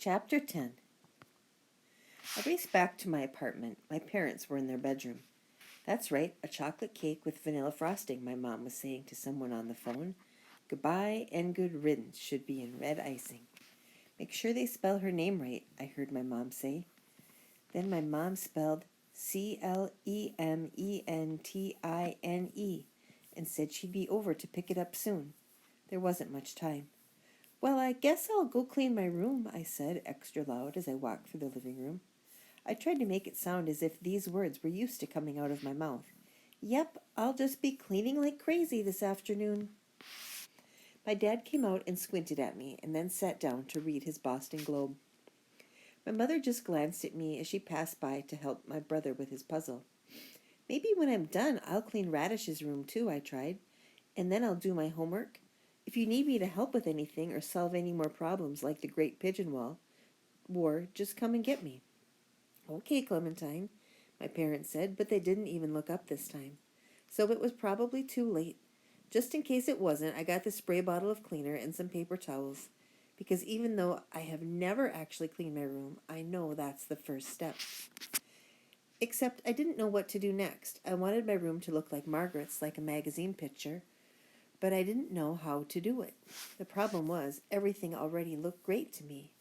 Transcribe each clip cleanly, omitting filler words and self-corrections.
Chapter 10. I raced back to my apartment. My parents were in their bedroom. That's right, a chocolate cake with vanilla frosting, my mom was saying to someone on the phone. Goodbye and good riddance should be in red icing. Make sure they spell her name right, I heard my mom say. Then my mom spelled Clementine and said she'd be over to pick it up soon. There wasn't much time. Well, I guess I'll go clean my room, I said extra loud as I walked through the living room. I tried to make it sound as if these words were used to coming out of my mouth. Yep, I'll just be cleaning like crazy this afternoon. My dad came out and squinted at me and then sat down to read his Boston Globe. My mother just glanced at me as she passed by to help my brother with his puzzle. Maybe when I'm done, I'll clean Radish's room too, I tried, and then I'll do my homework. If you need me to help with anything or solve any more problems like the Great Pigeon War, just come and get me. Okay, Clementine, my parents said, but they didn't even look up this time. So it was probably too late. Just in case it wasn't, I got the spray bottle of cleaner and some paper towels. Because even though I have never actually cleaned my room, I know that's the first step. Except I didn't know what to do next. I wanted my room to look like Margaret's, like a magazine picture, but I didn't know how to do it. The problem was, everything already looked great to me.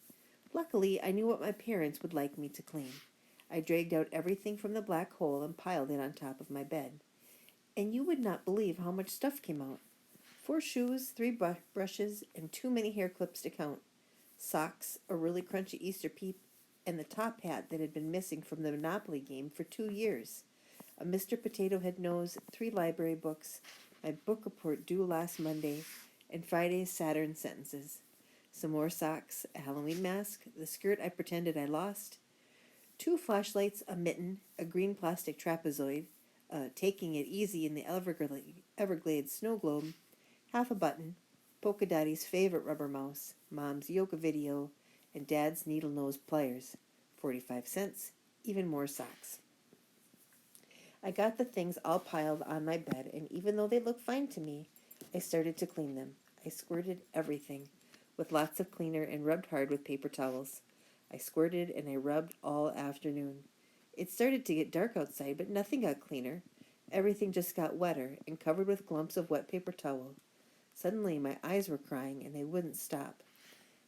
Luckily, I knew what my parents would like me to clean. I dragged out everything from the black hole and piled it on top of my bed. And you would not believe how much stuff came out. 4 shoes, 3 brushes, and too many hair clips to count. Socks, a really crunchy Easter peep, and the top hat that had been missing from the Monopoly game for 2 years. A Mr. Potato Head nose, 3 library books, my book report due last Monday, and Friday's Saturn sentences. Some more socks, a Halloween mask, the skirt I pretended I lost, 2 flashlights, a mitten, a green plastic trapezoid, taking it easy in the Everglades snow globe, half a button, Polka Dotty's favorite rubber mouse, Mom's yoga video, and Dad's needle nose pliers, 45 cents, even more socks. I got the things all piled on my bed, and even though they looked fine to me, I started to clean them. I squirted everything with lots of cleaner and rubbed hard with paper towels. I squirted and I rubbed all afternoon. It started to get dark outside, but nothing got cleaner. Everything just got wetter and covered with clumps of wet paper towel. Suddenly my eyes were crying and they wouldn't stop.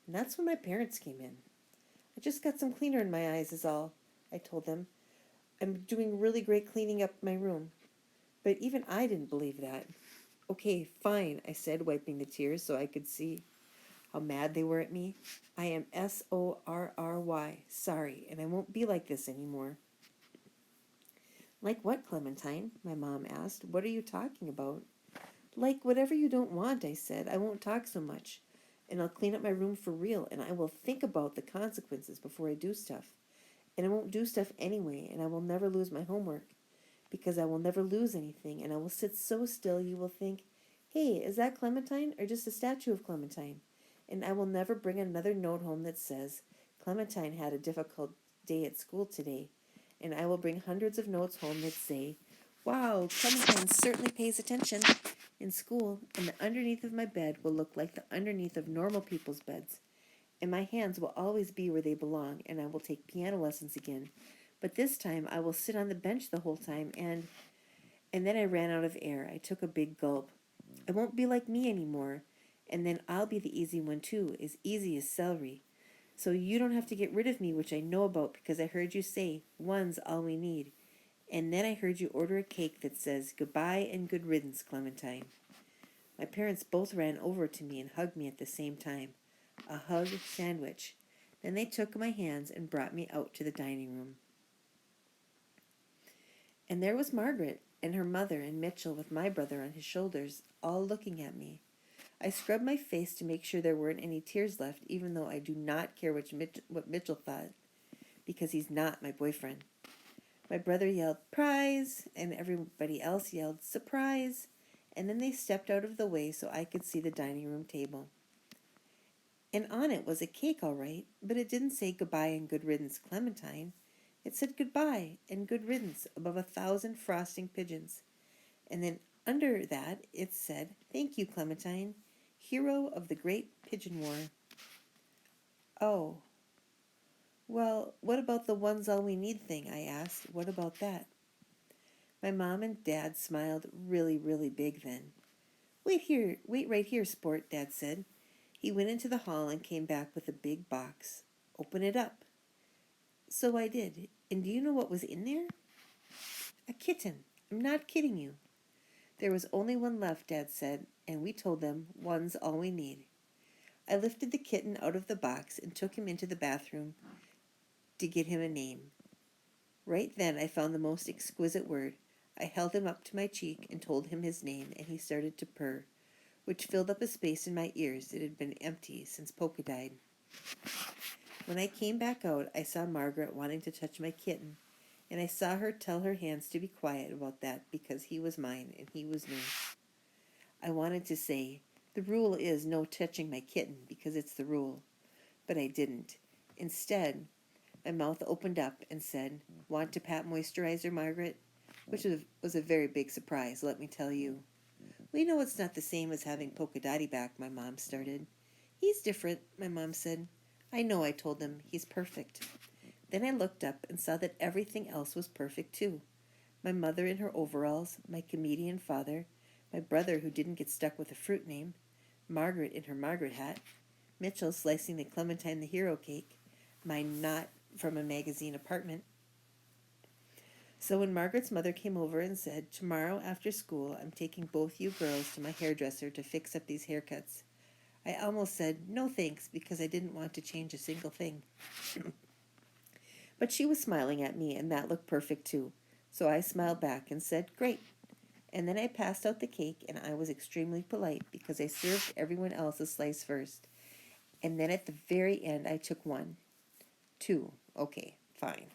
And that's when my parents came in. I just got some cleaner in my eyes is all, I told them. I'm doing really great cleaning up my room. But even I didn't believe that. Okay, fine, I said, wiping the tears so I could see how mad they were at me. I am sorry, sorry, and I won't be like this anymore. Like what, Clementine? My mom asked. What are you talking about? Like whatever you don't want, I said. I won't talk so much. And I'll clean up my room for real, and I will think about the consequences before I do stuff. And I won't do stuff anyway, and I will never lose my homework. Because I will never lose anything, and I will sit so still you will think, hey, is that Clementine or just a statue of Clementine? And I will never bring another note home that says, Clementine had a difficult day at school today. And I will bring hundreds of notes home that say, wow, Clementine certainly pays attention in school, and the underneath of my bed will look like the underneath of normal people's beds. And my hands will always be where they belong, and I will take piano lessons again. But this time I will sit on the bench the whole time, and then I ran out of air. I took a big gulp. I won't be like me anymore, and then I'll be the easy one too, as easy as celery. So you don't have to get rid of me, which I know about because I heard you say, one's all we need. And then I heard you order a cake that says, goodbye and good riddance, Clementine. My parents both ran over to me and hugged me at the same time. A hug sandwich. Then they took my hands and brought me out to the dining room. And there was Margaret and her mother and Mitchell with my brother on his shoulders, all looking at me. I scrubbed my face to make sure there weren't any tears left, even though I do not care what Mitchell thought, because he's not my boyfriend. My brother yelled, prize, and everybody else yelled, surprise, and then they stepped out of the way so I could see the dining room table. And on it was a cake, all right, but it didn't say goodbye and good riddance, Clementine. It said goodbye and good riddance above 1,000 frosting pigeons. And then under that it said, thank you, Clementine, hero of the Great Pigeon War. Oh, Well, what about the one's all we need thing? I asked. What about that? My mom and Dad smiled really, really big then. Wait right here, Sport, Dad said. He went into the hall and came back with a big box. Open it up. So I did. And do you know what was in there? A kitten. I'm not kidding you. There was only one left, Dad said, and we told them one's all we need. I lifted the kitten out of the box and took him into the bathroom to get him a name. Right then I found the most exquisite word. I held him up to my cheek and told him his name, and he started to purr, which filled up a space in my ears that had been empty since Polka died. When I came back out, I saw Margaret wanting to touch my kitten, and I saw her tell her hands to be quiet about that because he was mine and he was new. I wanted to say, the rule is no touching my kitten because it's the rule, but I didn't. Instead, my mouth opened up and said, Want to pat moisturizer, Margaret? Which was a very big surprise, let me tell you. We know it's not the same as having Polka Dotty back, my mom started. He's different, my mom said. I know, I told him. He's perfect. Then I looked up and saw that everything else was perfect too. My mother in her overalls, my comedian father, my brother who didn't get stuck with a fruit name, Margaret in her Margaret hat, Mitchell slicing the Clementine the hero cake, my not from a magazine apartment. So when Margaret's mother came over and said, Tomorrow after school I'm taking both you girls to my hairdresser to fix up these haircuts, I almost said no thanks because I didn't want to change a single thing. But she was smiling at me and that looked perfect too. So I smiled back and said, Great. And then I passed out the cake and I was extremely polite because I served everyone else a slice first. And then at the very end I took one. Two. Okay, fine.